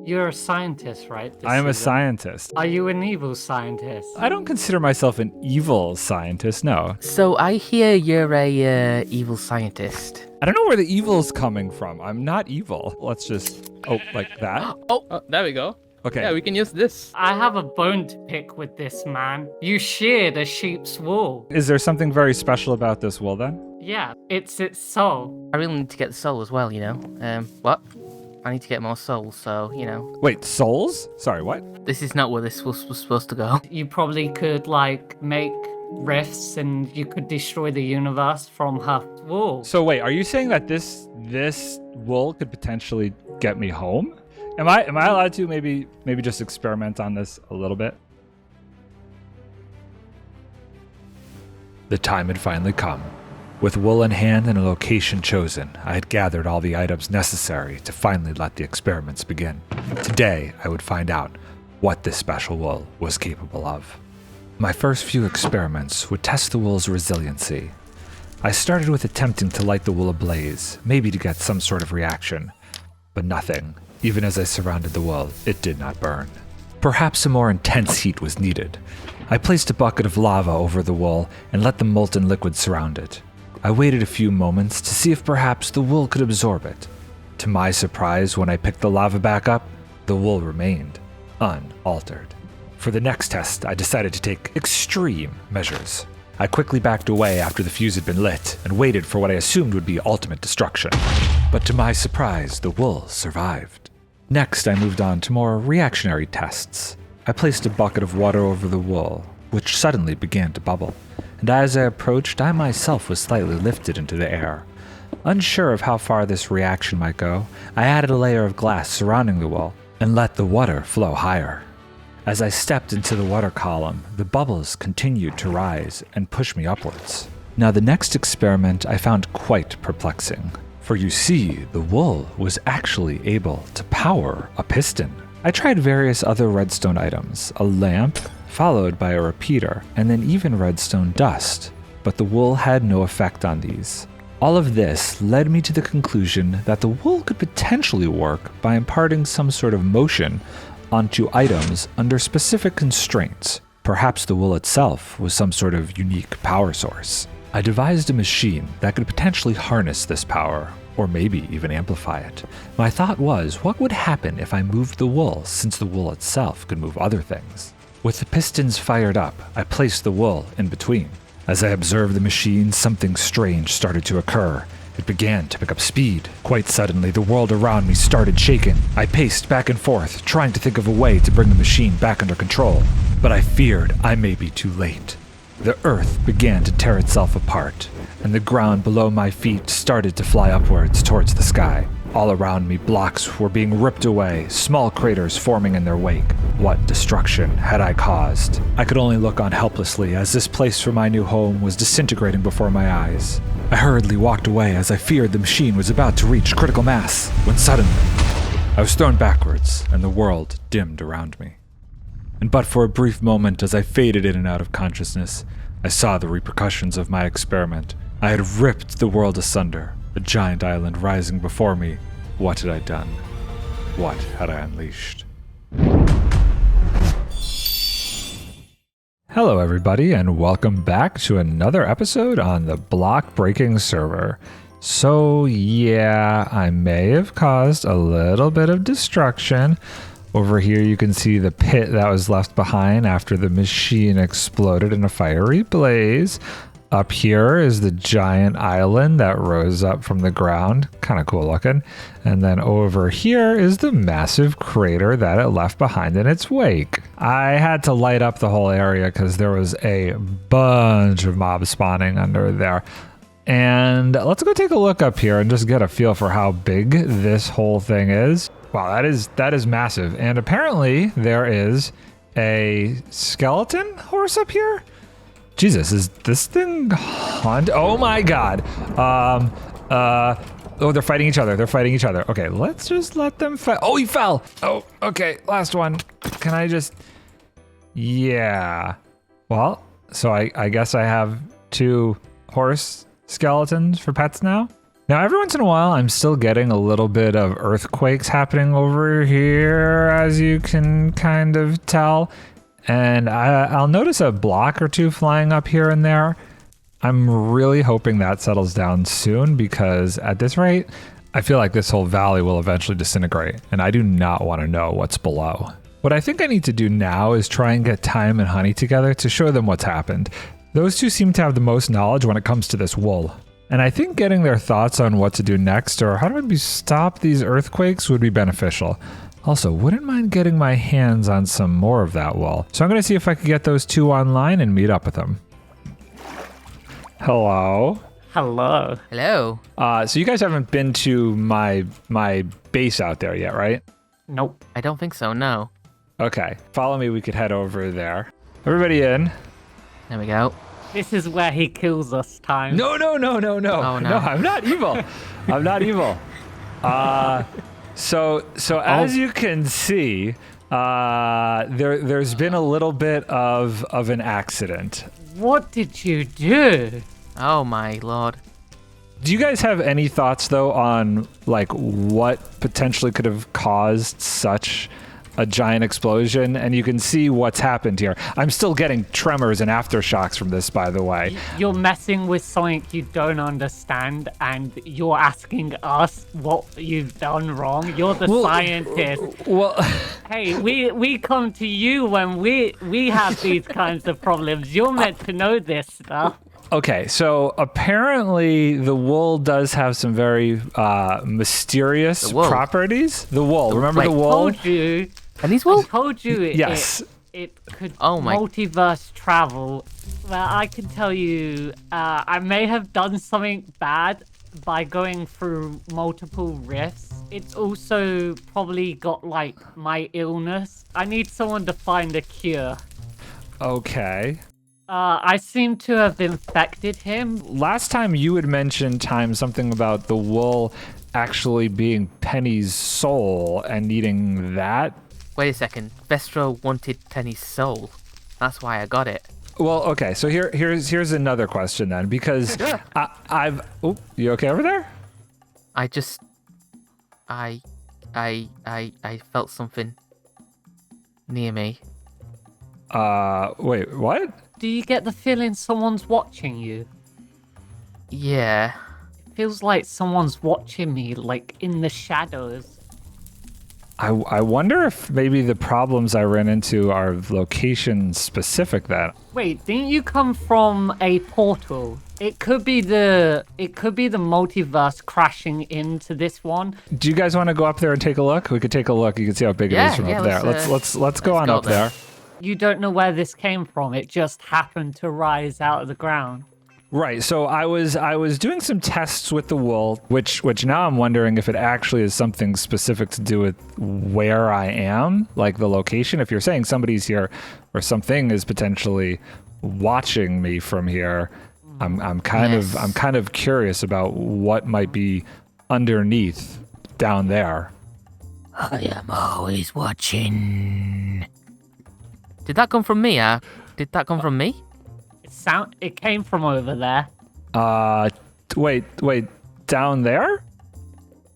You're a scientist, right? I am a scientist. Are you an evil scientist? I don't consider myself an evil scientist, no. So I hear you're a evil scientist. I don't know where the evil's coming from. I'm not evil. Let's just... Oh, like that? Oh, there we go. Okay. Yeah, we can use this. I have a bone to pick with this man. You sheared a sheep's wool. Is there something very special about this wool then? Yeah, it's its soul. I really need to get the soul as well, you know. What? I need to get more souls, so, you know. Wait, souls? Sorry, what? This is not where this was supposed to go. You probably could, like, make rifts and you could destroy the universe from her wool. So wait, are you saying that this wool could potentially get me home? Am I allowed to maybe just experiment on this a little bit? The time had finally come. With wool in hand and a location chosen, I had gathered all the items necessary to finally let the experiments begin. Today, I would find out what this special wool was capable of. My first few experiments would test the wool's resiliency. I started with attempting to light the wool ablaze, maybe to get some sort of reaction, but nothing. Even as I surrounded the wool, it did not burn. Perhaps a more intense heat was needed. I placed a bucket of lava over the wool and let the molten liquid surround it. I waited a few moments to see if perhaps the wool could absorb it. To my surprise, when I picked the lava back up, the wool remained unaltered. For the next test, I decided to take extreme measures. I quickly backed away after the fuse had been lit and waited for what I assumed would be ultimate destruction. But to my surprise, the wool survived. Next, I moved on to more reactionary tests. I placed a bucket of water over the wool, which suddenly began to bubble. And as I approached, I myself was slightly lifted into the air. Unsure of how far this reaction might go, I added a layer of glass surrounding the wool and let the water flow higher. As I stepped into the water column, the bubbles continued to rise and push me upwards. Now the next experiment I found quite perplexing, for you see, the wool was actually able to power a piston. I tried various other redstone items, a lamp, followed by a repeater, and then even redstone dust, but the wool had no effect on these. All of this led me to the conclusion that the wool could potentially work by imparting some sort of motion onto items under specific constraints. Perhaps the wool itself was some sort of unique power source. I devised a machine that could potentially harness this power, or maybe even amplify it. My thought was, what would happen if I moved the wool, since the wool itself could move other things? With the pistons fired up, I placed the wool in between. As I observed the machine, something strange started to occur. It began to pick up speed. Quite suddenly, the world around me started shaking. I paced back and forth, trying to think of a way to bring the machine back under control. But I feared I may be too late. The earth began to tear itself apart, and the ground below my feet started to fly upwards towards the sky. All around me, blocks were being ripped away, small craters forming in their wake. What destruction had I caused? I could only look on helplessly as this place for my new home was disintegrating before my eyes. I hurriedly walked away as I feared the machine was about to reach critical mass, when suddenly, I was thrown backwards and the world dimmed around me. And but for a brief moment as I faded in and out of consciousness, I saw the repercussions of my experiment. I had ripped the world asunder, a giant island rising before me. What had I done? What had I unleashed? Hello everybody, and welcome back to another episode on the block breaking server. So yeah, I may have caused a little bit of destruction. Over here you can see the pit that was left behind after the machine exploded in a fiery blaze. Up here is the giant island that rose up from the ground. Kind of cool looking. And then over here is the massive crater that it left behind in its wake. I had to light up the whole area because there was a bunch of mobs spawning under there. And let's go take a look up here and just get a feel for how big this whole thing is. Wow, that is massive. And apparently there is a skeleton horse up here. Jesus, is this thing haunted? Oh my god. Oh, they're fighting each other. They're fighting each other. Okay, let's just let them fight. Oh, he fell. Oh, okay, last one. Can I just... Yeah. Well, so I guess I have 2 horse skeletons for pets now. Now, every once in a while, I'm still getting a little bit of earthquakes happening over here, as you can kind of tell. And I'll notice a block or two flying up here and there. I'm really hoping that settles down soon because at this rate, I feel like this whole valley will eventually disintegrate, and I do not want to know what's below. What I think I need to do now is try and get Time and Honey together to show them what's happened. Those two seem to have the most knowledge when it comes to this wool. And I think getting their thoughts on what to do next or how to maybe stop these earthquakes would be beneficial. Also, wouldn't mind getting my hands on some more of that wool. So I'm going to see if I can get those two online and meet up with them. Hello. Hello. Hello. So you guys haven't been to my base out there yet, right? Nope. I don't think so, no. Okay. Follow me, we could head over there. Everybody in. There we go. This is where he kills us, Time. No. Oh, no. No, I'm not evil. I'm not evil. So as you can see, there's been a little bit of an accident. What did you do? Oh my lord. Do you guys have any thoughts though on like what potentially could have caused such a giant explosion? And you can see what's happened here. I'm still getting tremors and aftershocks from this, by the way. You're messing with something you don't understand, and you're asking us what you've done wrong. You're the scientist. Well, Hey, we come to you when we have these kinds of problems. You're meant to know this stuff. okay, so apparently the wool does have some very mysterious properties. The wool, remember the wool? I told you. And these wool? I told you Yes. it could Oh my- multiverse travel. Well, I can tell you, I may have done something bad by going through multiple rifts. It's also probably got like my illness. I need someone to find a cure. Okay. I seem to have infected him. Last time you had mentioned something about the wool actually being Penny's soul and needing that. Wait a second. Vestro wanted Penny's soul. That's why I got it. Well, okay, so here's another question then, because I've you okay over there? I just I felt something near me. Wait, what? Do you get the feeling someone's watching you? Yeah. Feels like someone's watching me, like in the shadows. I wonder if maybe the problems I ran into are location specific then. Wait, didn't you come from a portal? It could be the multiverse crashing into this one. Do you guys want to go up there and take a look? We could take a look. You can see how big it is from up there. Let's go on up there. You don't know where this came from. It just happened to rise out of the ground. Right. So I was doing some tests with the wool, which now I'm wondering if it actually is something specific to do with where I am, like the location. If you're saying somebody's here or something is potentially watching me from here, I'm kind of curious about what might be underneath down there. I am always watching. Did that come from me? Did that come from me? It came from over there. Wait, down there?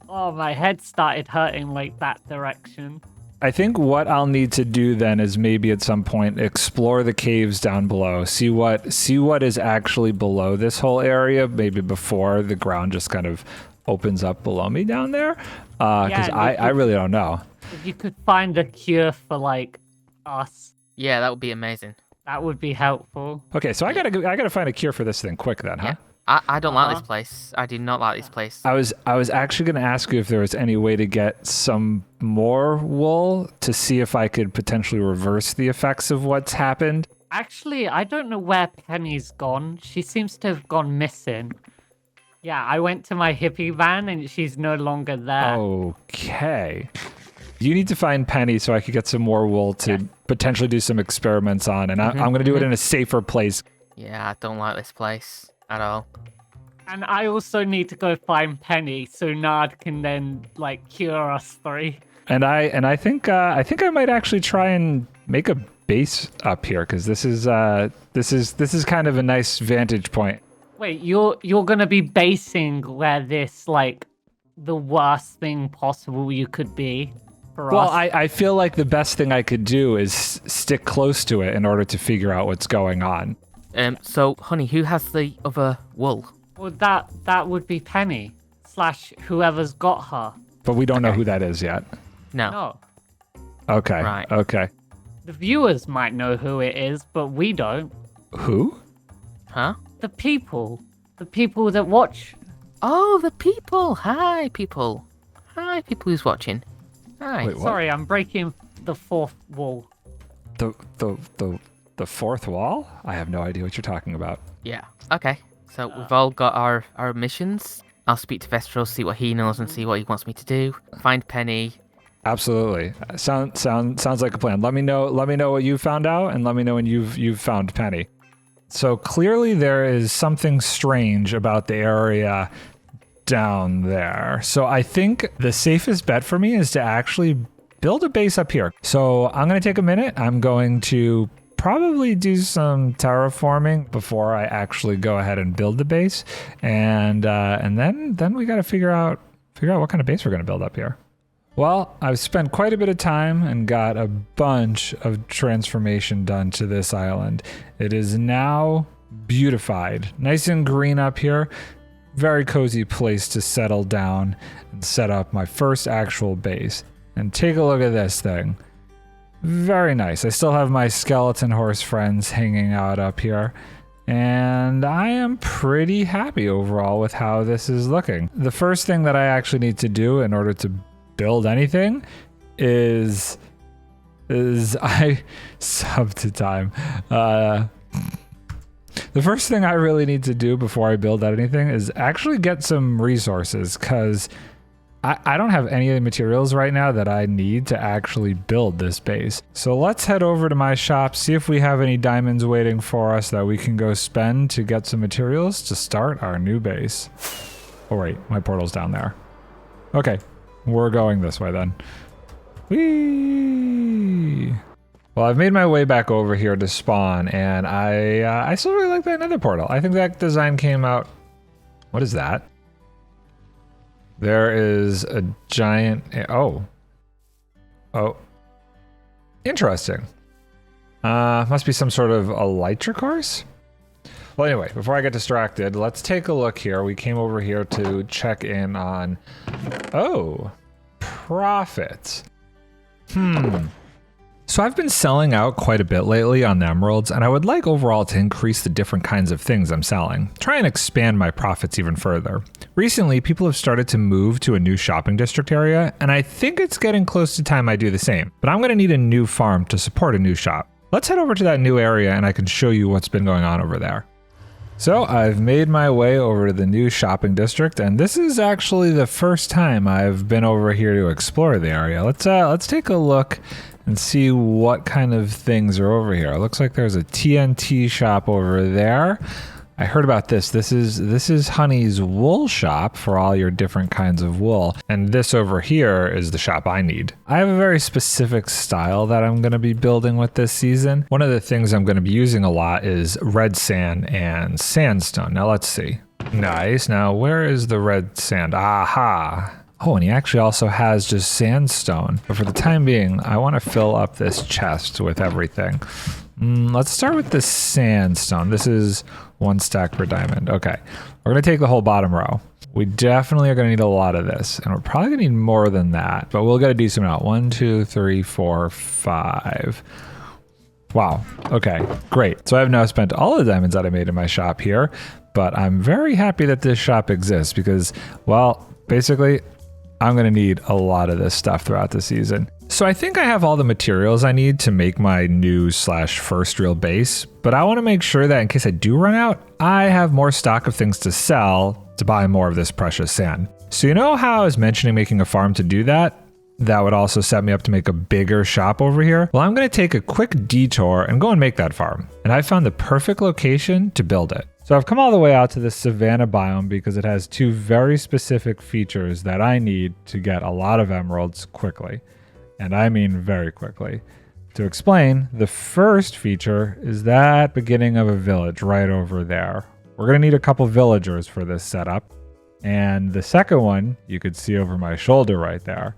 Oh, my head started hurting like that direction. I think what I'll need to do then is maybe at some point explore the caves down below, see what is actually below this whole area, maybe before the ground just kind of opens up below me down there. Because I really don't know. If you could find a cure for like us, Yeah, that would be amazing. that would be helpful. Okay, so I gotta find a cure for this thing quick then, huh? Yeah. I don't like this place. I do not like this place. I was actually gonna ask you if there was any way to get some more wool to see if I could potentially reverse the effects of what's happened. Actually, I don't know where Penny's gone. She seems to have gone missing. Yeah, I went to my hippie van and she's no longer there. Okay. You need to find Penny so I could get some more wool to potentially do some experiments on, and I'm going to do it in a safer place. Yeah, I don't like this place at all. And I also need to go find Penny so Nard can then like cure us three. And I think I might actually try and make a base up here because this is kind of a nice vantage point. Wait, you're gonna be basing where this, like, the worst thing possible you could be for Well, us? I feel like the best thing I could do is stick close to it in order to figure out what's going on. So, honey, who has the other wool? Well, that would be Penny / whoever's got her. But we don't know who that is yet. No. No, Okay. Right. Okay. the viewers might know who it is, but we don't. Who? Huh? The people that watch. Oh, the people. Hi, people. Hi, people who's watching. Hi. Wait, what? Sorry, I'm breaking the fourth wall. The fourth wall? I have no idea what you're talking about. Yeah. Okay. So we've all got our missions. I'll speak to Vestros, see what he knows, and see what he wants me to do. Find Penny. Absolutely. Sounds like a plan. Let me know what you found out, and let me know when you've found Penny. So clearly there is something strange about the area down there. So I think the safest bet for me is to actually build a base up here. So I'm going to take a minute. I'm going to probably do some terraforming before I actually go ahead and build the base. And then we got to figure out what kind of base we're going to build up here. Well, I've spent quite a bit of time and got a bunch of transformation done to this island. It is now beautified, nice and green up here. Very cozy place to settle down and set up my first actual base. And take a look at this thing. Very nice. I still have my skeleton horse friends hanging out up here. And I am pretty happy overall with how this is looking. The first thing that I actually need to do in order to build anything is I sub to time. The first thing I really need to do before I build anything is actually get some resources, because I don't have any of the materials right now that I need to actually build this base. So let's head over to my shop, see if we have any diamonds waiting for us that we can go spend to get some materials to start our new base. Oh wait, my portal's down there. Okay, we're going this way then. Whee! Well, I've made my way back over here to spawn, and I still really like that nether portal. I think that design came out... What is that? There is a giant... Oh. Interesting. Must be some sort of elytra course? Well, anyway, before I get distracted, let's take a look here. We came over here to check in on... Oh. Profits. So I've been selling out quite a bit lately on the emeralds, and I would like overall to increase the different kinds of things I'm selling. Try and expand my profits even further. Recently, people have started to move to a new shopping district area, and I think it's getting close to time I do the same. But I'm going to need a new farm to support a new shop. Let's head over to that new area and I can show you what's been going on over there. So I've made my way over to the new shopping district, and this is actually the first time I've been over here to explore the area. Let's take a look and see what kind of things are over here. It looks like there's a TNT shop over there. I heard about this. This is Honey's wool shop for all your different kinds of wool. And this over here is the shop I need. I have a very specific style that I'm going to be building with this season. One of the things I'm going to be using a lot is red sand and sandstone. Now let's see. Nice. Now where is the red sand? Aha. Oh, and he actually also has just sandstone. But for the time being, I want to fill up this chest with everything. Let's start with the sandstone. This is 1 stack per diamond. Okay, we're going to take the whole bottom row. We definitely are going to need a lot of this, and we're probably going to need more than that, but we'll get a decent amount. 1, 2, 3, 4, 5. Wow. Okay, great. So I've now spent all the diamonds that I made in my shop here, but I'm very happy that this shop exists because, well, basically, I'm going to need a lot of this stuff throughout the season. So I think I have all the materials I need to make my new / first real base, but I want to make sure that in case I do run out, I have more stock of things to sell to buy more of this precious sand. So you know how I was mentioning making a farm to do that? That would also set me up to make a bigger shop over here. Well, I'm going to take a quick detour and go and make that farm. And I found the perfect location to build it. So I've come all the way out to the savanna biome because it has 2 very specific features that I need to get a lot of emeralds quickly. And I mean very quickly. To explain, the first feature is that beginning of a village right over there. We're going to need a couple villagers for this setup. And the second one, you could see over my shoulder right there.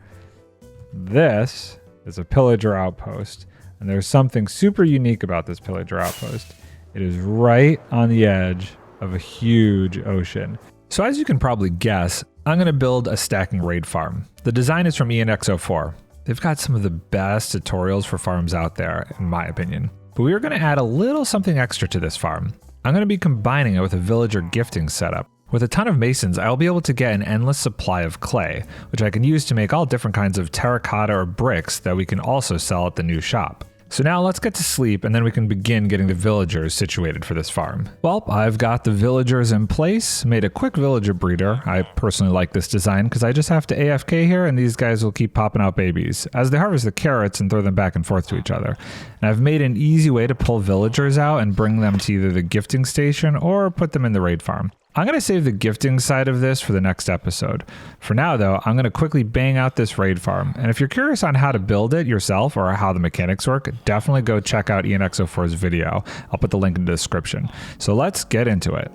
This is a pillager outpost. And there's something super unique about this pillager outpost. It is right on the edge of a huge ocean. So as you can probably guess, I'm going to build a stacking raid farm. The design is from ENX04. They've got some of the best tutorials for farms out there, in my opinion. But we are going to add a little something extra to this farm. I'm going to be combining it with a villager gifting setup. With a ton of masons, I'll be able to get an endless supply of clay, which I can use to make all different kinds of terracotta or bricks that we can also sell at the new shop. So now let's get to sleep and then we can begin getting the villagers situated for this farm. Well, I've got the villagers in place, made a quick villager breeder. I personally like this design because I just have to AFK here and these guys will keep popping out babies as they harvest the carrots and throw them back and forth to each other. And I've made an easy way to pull villagers out and bring them to either the gifting station or put them in the raid farm. I'm going to save the gifting side of this for the next episode. For now, though, I'm going to quickly bang out this raid farm. And if you're curious on how to build it yourself or how the mechanics work, definitely go check out ENX04's video. I'll put the link in the description. So let's get into it.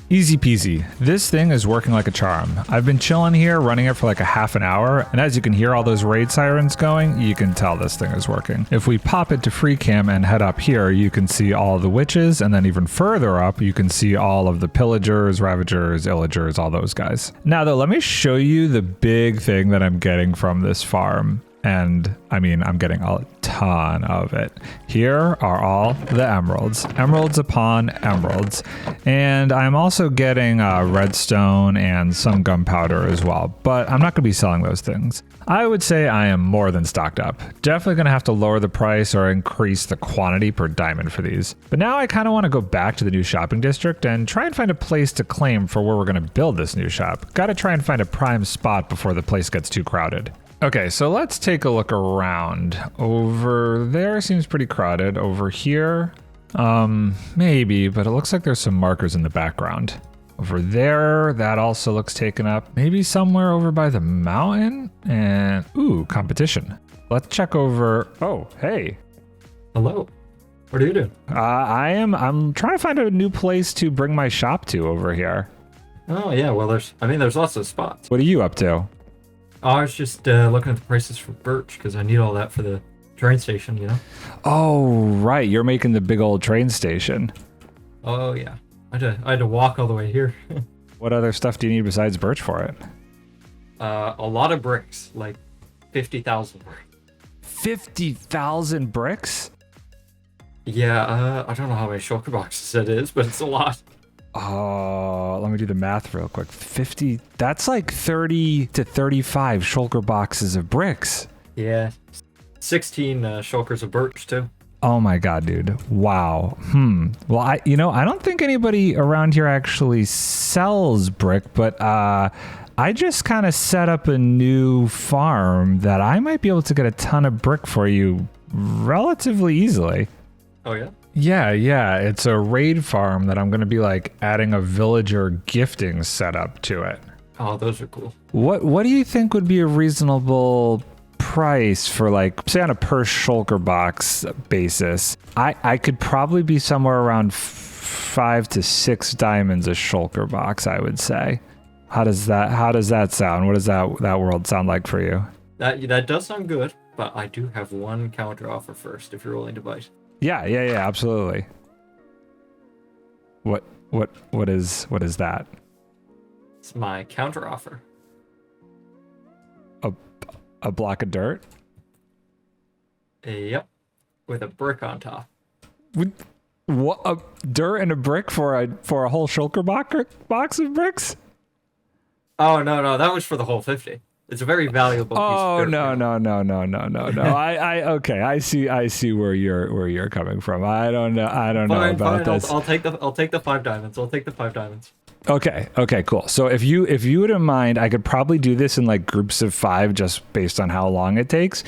Easy peasy. This thing is working like a charm. I've been chilling here, running it for like a half an hour, and as you can hear all those raid sirens going, you can tell this thing is working. If we pop it to free cam and head up here, you can see all the witches, and then even further up, you can see all of the pillagers, ravagers, illagers, all those guys. Now though, let me show you the big thing that I'm getting from this farm. And I mean, I'm getting a ton of it. Here are all the emeralds. Emeralds upon emeralds. And I'm also getting redstone and some gunpowder as well. But I'm not going to be selling those things. I would say I am more than stocked up. Definitely going to have to lower the price or increase the quantity per diamond for these. But now I kind of want to go back to the new shopping district and try and find a place to claim for where we're going to build this new shop. Got to try and find a prime spot before the place gets too crowded. Okay, so let's take a look around. Over there seems pretty crowded. Over here, maybe, but it looks like there's some markers in the background. Over there, that also looks taken up. Maybe somewhere over by the mountain? And, ooh, competition. Let's check over. Oh, hey. Hello. What are you doing? I'm trying to find a new place to bring my shop to over here. Oh, yeah, well, there's lots of spots. What are you up to? Oh, I was just looking at the prices for birch because I need all that for the train station, you know? Oh, right. You're making the big old train station. Oh, yeah. I had to walk all the way here. What other stuff do you need besides birch for it? A lot of bricks, like 50,000. 50,000 bricks? Yeah, I don't know how many shulker boxes it is, but it's a lot. Oh, let me do the math real quick. 50, that's like 30 to 35 shulker boxes of bricks. Yeah, 16 shulkers of birch, too. Oh my god, dude. Wow. Well, I don't think anybody around here actually sells brick, but I just kind of set up a new farm that I might be able to get a ton of brick for you relatively easily. Oh, yeah? Yeah. It's a raid farm that I'm going to be like adding a villager gifting setup to it. Oh, those are cool. What do you think would be a reasonable price for, like, say on a per shulker box basis? I could probably be somewhere around 5 to 6 diamonds a shulker box, I would say. How does that sound? What does that world sound like for you? That does sound good, but I do have one counter offer first if you're willing to bite. Yeah, absolutely. What is that? It's my counter offer. A block of dirt? Yep, with a brick on top. What, a dirt and a brick for a whole shulker box of bricks? Oh no, that was for the whole 50. It's a very valuable piece of dirt. No. Okay, I see where you're coming from. I don't know Fine, about this. I'll take the 5 diamonds. I'll take the 5 diamonds. Okay, cool. So if you wouldn't mind, I could probably do this in like groups of 5 just based on how long it takes.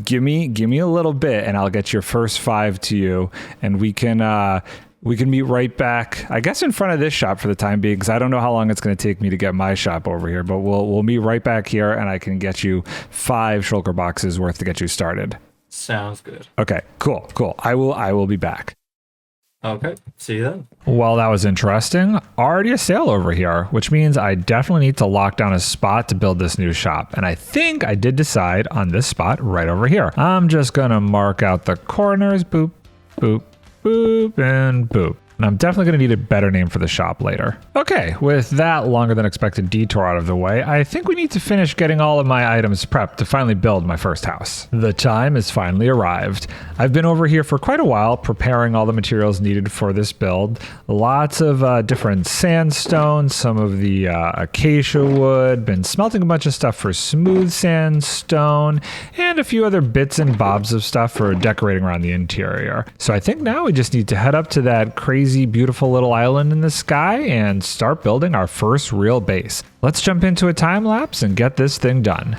Give me a little bit and I'll get your first 5 to you, and we can meet right back, I guess, in front of this shop for the time being, because I don't know how long it's going to take me to get my shop over here, but we'll meet right back here and I can get you 5 shulker boxes worth to get you started. Sounds good. Okay, cool. I will be back. Okay, see you then. Well, that was interesting. Already a sale over here, which means I definitely need to lock down a spot to build this new shop. And I think I did decide on this spot right over here. I'm just gonna mark out the corners, boop, boop, boop, and boop. And I'm definitely going to need a better name for the shop later. Okay, with that longer than expected detour out of the way, I think we need to finish getting all of my items prepped to finally build my first house. The time has finally arrived. I've been over here for quite a while preparing all the materials needed for this build. Lots of different sandstone, some of the acacia wood, been smelting a bunch of stuff for smooth sandstone, and a few other bits and bobs of stuff for decorating around the interior. So I think now we just need to head up to that crazy beautiful little island in the sky and start building our first real base. Let's jump into a time lapse and get this thing done.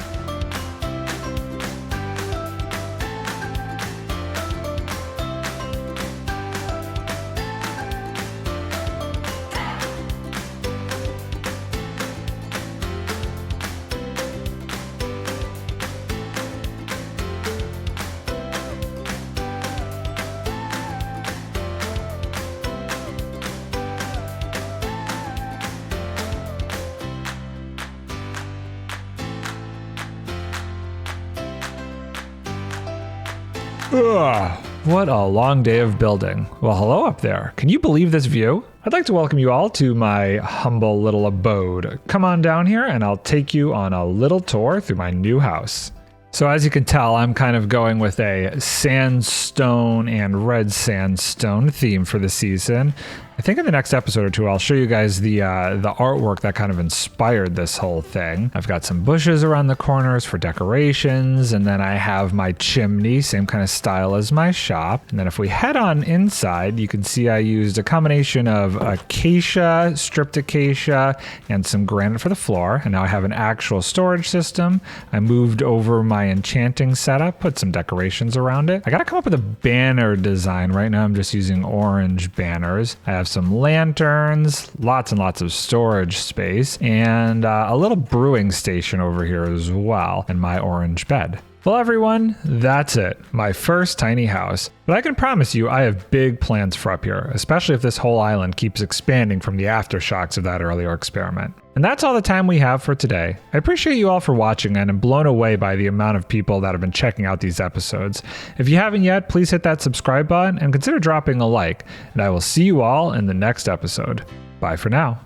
Ugh, what a long day of building. Well, hello up there. Can you believe this view? I'd like to welcome you all to my humble little abode. Come on down here and I'll take you on a little tour through my new house. So as you can tell, I'm kind of going with a sandstone and red sandstone theme for the season. I think in the next episode or two, I'll show you guys the artwork that kind of inspired this whole thing. I've got some bushes around the corners for decorations, and then I have my chimney, same kind of style as my shop. And then if we head on inside, you can see I used a combination of acacia, stripped acacia, and some granite for the floor. And now I have an actual storage system. I moved over my enchanting setup, put some decorations around it. I gotta come up with a banner design. Right now I'm just using orange banners. I have some lanterns, lots and lots of storage space, and a little brewing station over here as well, and my orange bed. Well, everyone, that's it. My first tiny house. But I can promise you I have big plans for up here, especially if this whole island keeps expanding from the aftershocks of that earlier experiment. And that's all the time we have for today. I appreciate you all for watching and am blown away by the amount of people that have been checking out these episodes. If you haven't yet, please hit that subscribe button and consider dropping a like. And I will see you all in the next episode. Bye for now.